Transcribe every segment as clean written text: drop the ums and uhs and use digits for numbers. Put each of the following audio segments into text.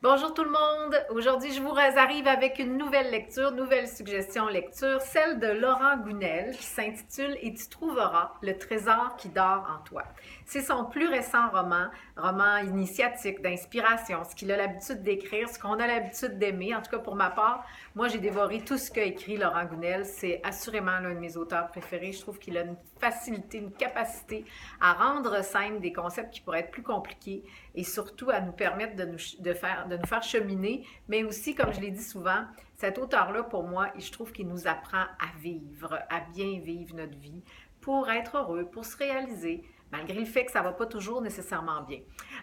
Bonjour tout le monde! Aujourd'hui, je vous arrive avec une nouvelle lecture, nouvelle suggestion lecture, celle de Laurent Gounel qui s'intitule « Et tu trouveras le trésor qui dort en toi ». C'est son plus récent roman initiatique, d'inspiration, ce qu'il a l'habitude d'écrire, ce qu'on a l'habitude d'aimer. En tout cas, pour ma part, moi, j'ai dévoré tout ce qu'a écrit Laurent Gounel. C'est assurément l'un de mes auteurs préférés. Je trouve qu'il a une facilité, une capacité à rendre simple des concepts qui pourraient être plus compliqués et surtout à nous permettre de nous faire cheminer, mais aussi, comme je l'ai dit souvent, cet auteur-là, pour moi, je trouve qu'il nous apprend à vivre, à bien vivre notre vie pour être heureux, pour se réaliser, malgré le fait que ça ne va pas toujours nécessairement bien.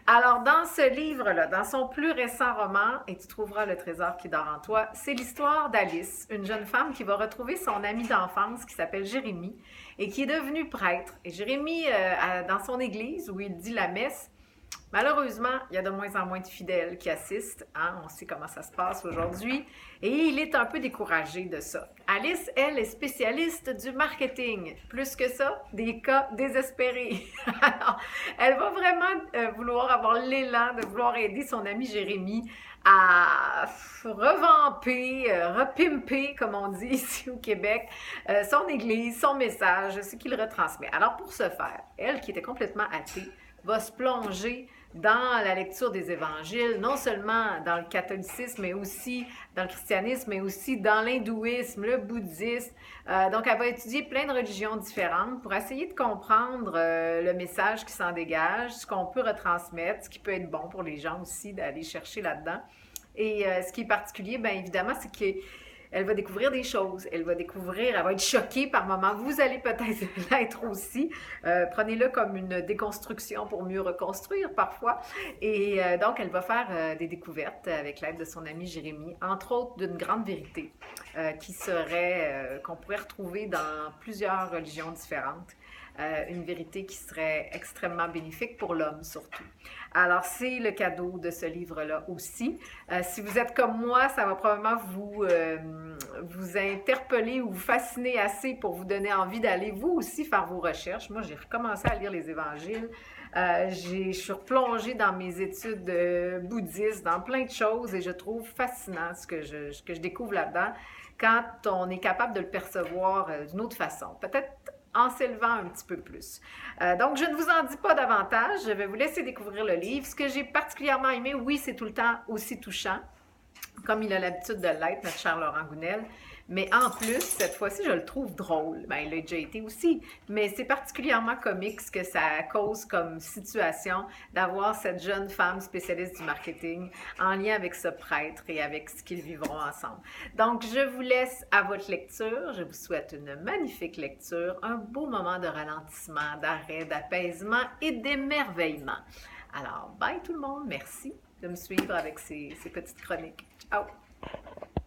Alors, dans ce livre-là, dans son plus récent roman, Et tu trouveras le trésor qui dort en toi, c'est l'histoire d'Alice, une jeune femme qui va retrouver son ami d'enfance qui s'appelle Jérémie et qui est devenu prêtre. Et Jérémie, dans son église où il dit la messe, malheureusement, il y a de moins en moins de fidèles qui assistent. Hein? On sait comment ça se passe aujourd'hui. Et il est un peu découragé de ça. Alice, elle, est spécialiste du marketing. Plus que ça, des cas désespérés. Alors, elle va vraiment vouloir avoir l'élan de vouloir aider son ami Jérémie à revamper, repimper, comme on dit ici au Québec, son église, son message, ce qu'il retransmet. Alors, pour ce faire, elle, qui était complètement athée, va se plonger dans la lecture des évangiles, non seulement dans le catholicisme, mais aussi dans le christianisme, mais aussi dans l'hindouisme, le bouddhisme. Donc, elle va étudier plein de religions différentes pour essayer de comprendre le message qui s'en dégage, ce qu'on peut retransmettre, ce qui peut être bon pour les gens aussi d'aller chercher là-dedans. Et ce qui est particulier, bien évidemment, c'est que elle va découvrir des choses, elle va être choquée par moments. Vous allez peut-être l'être aussi. Prenez-le comme une déconstruction pour mieux reconstruire parfois. Et donc, elle va faire des découvertes avec l'aide de son ami Jérémie, entre autres d'une grande vérité qu'on pourrait retrouver dans plusieurs religions différentes. Une vérité qui serait extrêmement bénéfique pour l'homme surtout. Alors, c'est le cadeau de ce livre-là aussi. Si vous êtes comme moi, ça va probablement vous interpeller ou vous fasciner assez pour vous donner envie d'aller vous aussi faire vos recherches. Moi, j'ai recommencé à lire les évangiles. Je suis replongée dans mes études bouddhistes, dans plein de choses et je trouve fascinant ce que je découvre là-dedans quand on est capable de le percevoir d'une autre façon. Peut-être en s'élevant un petit peu plus. Donc, je ne vous en dis pas davantage. Je vais vous laisser découvrir le livre. Ce que j'ai particulièrement aimé, oui, c'est tout le temps aussi touchant, comme il a l'habitude de l'être, notre cher Laurent Gounel. Mais en plus, cette fois-ci, je le trouve drôle. Ben, il a déjà été aussi. Mais c'est particulièrement comique ce que ça cause comme situation d'avoir cette jeune femme spécialiste du marketing en lien avec ce prêtre et avec ce qu'ils vivront ensemble. Donc, je vous laisse à votre lecture. Je vous souhaite une magnifique lecture, un beau moment de ralentissement, d'arrêt, d'apaisement et d'émerveillement. Alors, bye tout le monde. Merci de me suivre avec ces petites chroniques. Ciao!